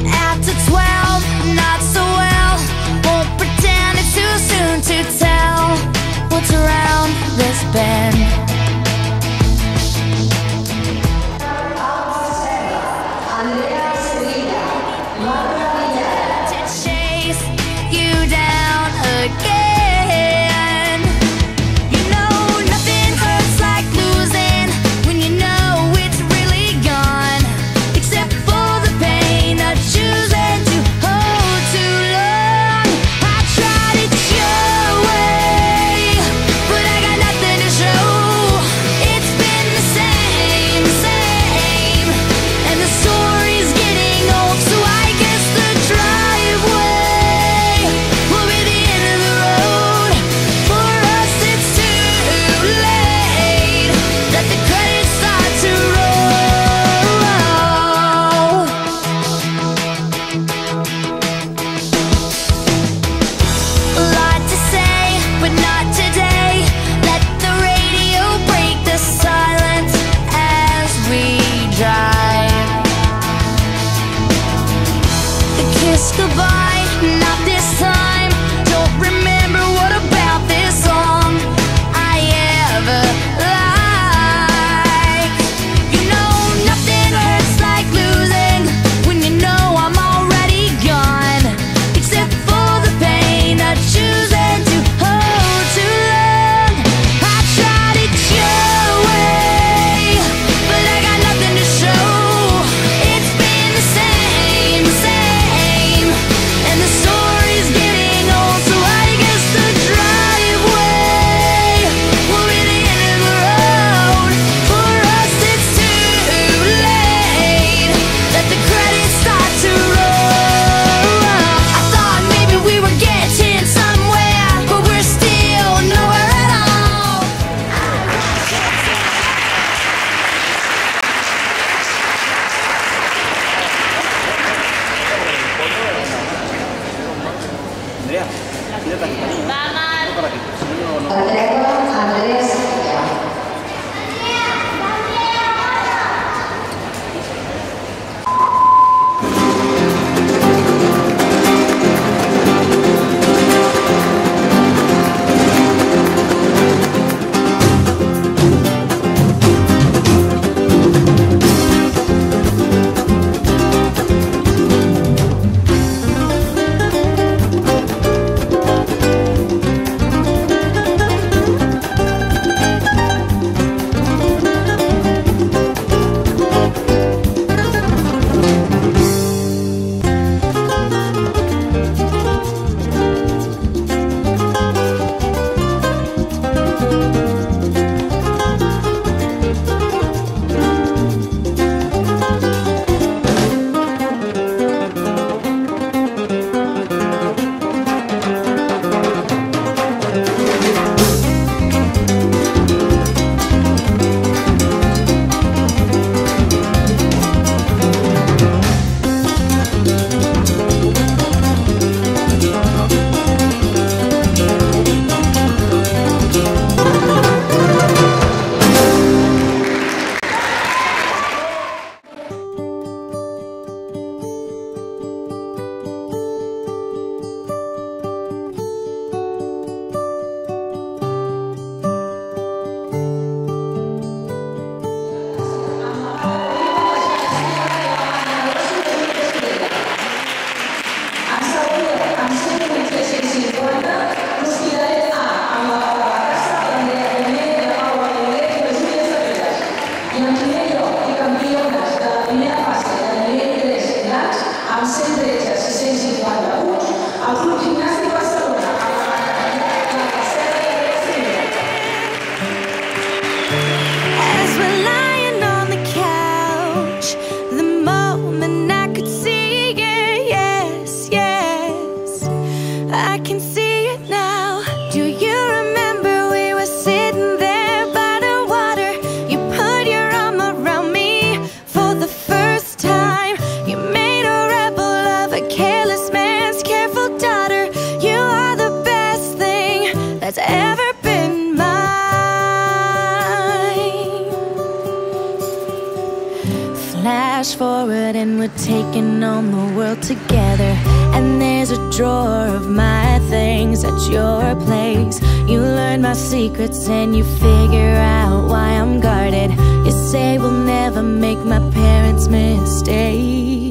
After 12, not so well. Won't pretend it's too soon to tell what's around this bend. To chase you down again. You know nothing hurts like flash forward and we're taking on the world together. And there's a drawer of my things at your place. You learn my secrets and you figure out why I'm guarded. You say we'll never make my parents' mistake.